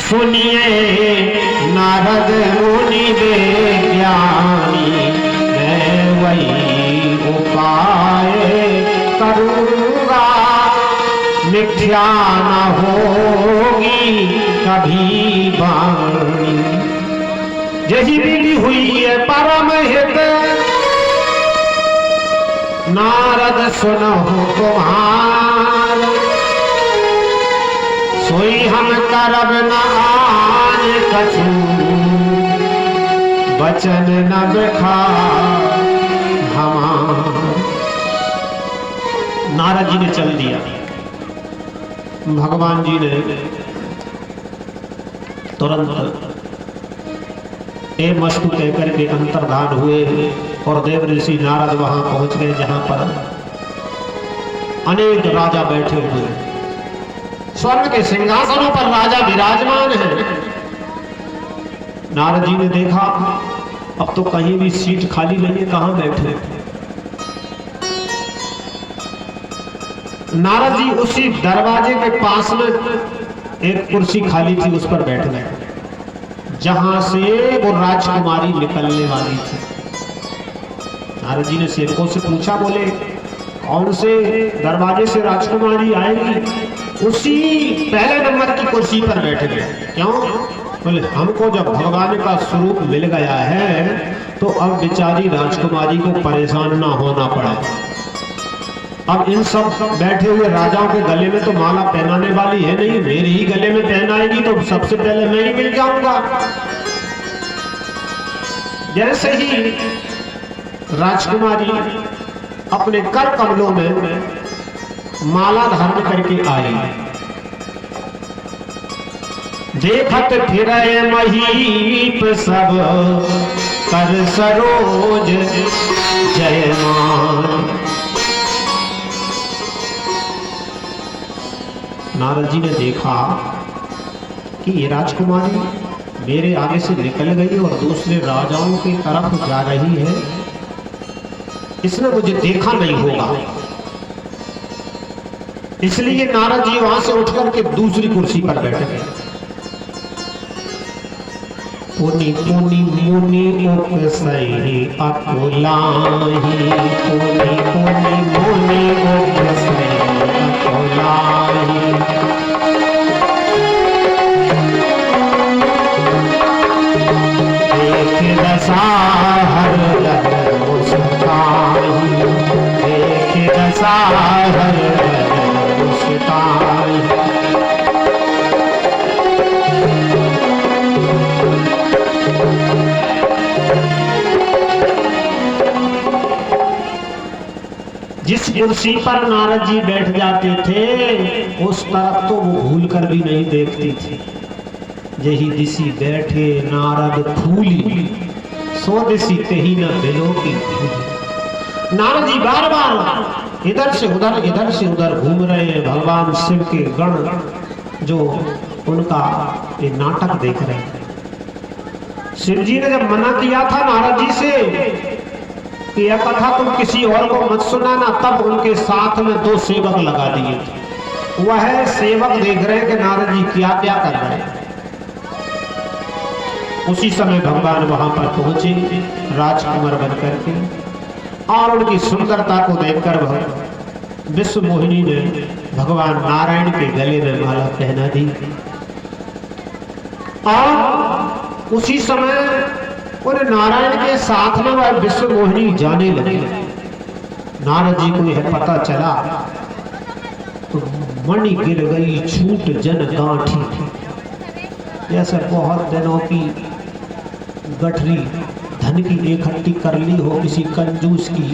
सुनिए नारद मुनि विज्ञानी, मैं वही उपाय करूँगा, मिथ्या न होगी कभी वाणी। यही विधि हुई है परम हित, नारद सुनो तुम्हार, सोई हम करब न आज कछु, वचन न बिखा हमार। नारद जी ने चल दिया। भगवान जी ने तुरंत ए मस्तु कहकर के अंतर्धान हुए और देव ऋषि नारद वहां पहुंच गए जहां पर अनेक राजा बैठे हुए, स्वर्ण के सिंहासनों पर राजा विराजमान है। नारद जी ने देखा अब तो कहीं भी सीट खाली नहीं है, कहां बैठे। नारद जी उसी दरवाजे के पास में एक कुर्सी खाली थी, उस पर बैठ गए, जहां से वो राजकुमारी निकलने वाली थी। नारद जी ने सेवकों से पूछा, बोले कौन से दरवाजे से राजकुमारी आएगी? उसी पहले नंबर की कुर्सी पर बैठ गए। क्यों? बोले हमको जब भगवान का स्वरूप मिल गया है तो अब बेचारी राजकुमारी को परेशान ना होना पड़ा। अब इन सब बैठे हुए राजाओं के गले में तो माला पहनाने वाली है नहीं, मेरे ही गले में पहनाएगी तो सबसे पहले मैं ही मिल जाऊंगा। जैसे ही राजकुमारी अपने कर कमलों में माला धारण करके आई, देखत फिरे महीप सब कर सरोज जयमान। नारद जी ने देखा कि ये राजकुमारी मेरे आगे से निकल गई और दूसरे राजाओं की तरफ जा रही है, इसने मुझे देखा नहीं होगा। इसलिए नारद जी वहां से उठकर के दूसरी कुर्सी पर बैठ गए। पुनि पुनि मुनि उपसई अकुलाही, पुनि पुनि मुनि उपसई अकुलाही। देख दशा हर लहर मुस्काई, देख दशा हर लहर मुस्काई। जिस कुर्सी पर नारद जी बैठ जाते थे उस तरफ तो वो भूल कर भी नहीं देखती थी। यही दिसी बैठे नारद फूली, सो दिसी कही न बिलो की। नारद जी बार बार इधर से उधर घूम रहे हैं। भगवान शिव के गण जो उनका ये नाटक देख रहे हैं। शिव जी ने जब मना किया था नारद जी से कि यह कथा तुम किसी और को मत सुनाना, तब उनके साथ में 2 सेवक लगा दिए थे। वह सेवक देख रहे हैं कि नारद जी क्या क्या कर रहे हैं। उसी समय भगवान वहां पर पहुंचे राजकुमार बनकर के, और उनकी सुंदरता को देखकर विश्व मोहिनी ने भगवान नारायण के गले में माला पहना दी। और उसी समय और नारायण के साथ में वह विश्व मोहिनी जाने लगी। नारद जी को यह पता चला तो मणि गिर गई छूट जन गांठी, जैसे बहुत दिनों की गठरी धन की इकट्ठी कर ली हो, किसी कंजूस की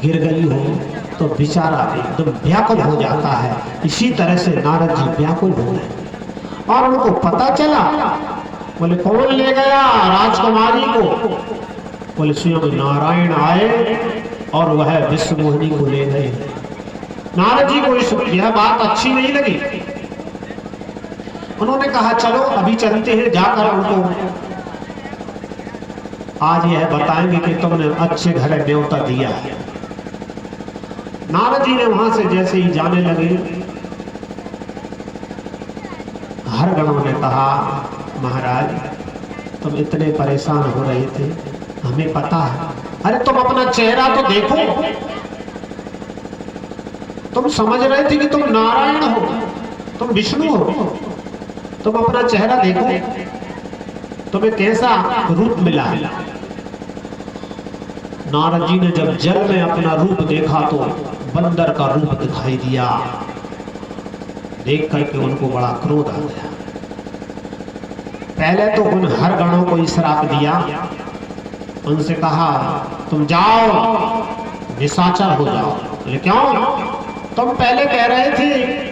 गिर गई हो तो बेचारा एकदम व्याकुल हो जाता है। इसी तरह से नारद जी व्याकुल हो गए और उनको पता चला। बोले कौन ले गया राजकुमारी को? बोले स्वयं नारायण आए और वह विश्व मोहिनी को ले गए। नारद जी को यह बात अच्छी नहीं लगी। उन्होंने कहा चलो अभी चलते हैं, जाकर उनको आज यह बताएंगे कि तुमने अच्छे घर न्योता दिया है। नारद जी ने वहां से जैसे ही जाने लगे, हर गणों ने कहा, महाराज तुम इतने परेशान हो रहे थे, हमें पता है। अरे तुम अपना चेहरा तो देखो, तुम समझ रहे थे कि तुम नारायण हो, तुम विष्णु हो, तुम अपना चेहरा देखो, तुम्हें कैसा रूप मिला है। नारद जी ने जब जल में अपना रूप देखा तो बंदर का रूप दिखाई दिया। देख करके उनको बड़ा क्रोध आ गया। पहले तो उन हर गणों को श्राप दिया, उनसे कहा तुम जाओ निशाचर हो जाओ। बोले क्यों? तुम पहले कह रहे थे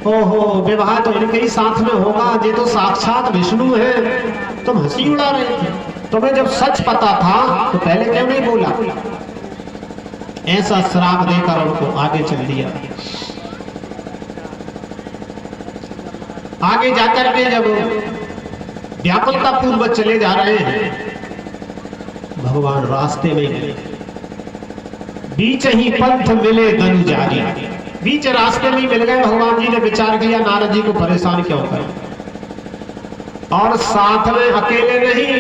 ओहो विवाह तो इनके ही साथ में होगा, ये तो साक्षात विष्णु है। तुम हंसी उड़ा रहे थे, तुम्हें जब सच पता था तो पहले क्यों नहीं बोला? ऐसा श्राप देकर उनको आगे चल दिया। आगे जाकर के जब व्याकुलता पूर्वक चले जा रहे हैं, भगवान रास्ते में मिले। बीच ही पंथ मिले धनु जारी, बीच रास्ते में मिल गए। भगवान जी ने विचार किया नारद जी को परेशान क्यों करें, और साथ में अकेले नहीं,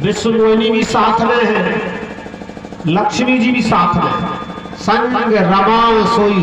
विष्णु मोहिनी भी साथ में है, लक्ष्मी जी भी साथ में है। संग रमा सोई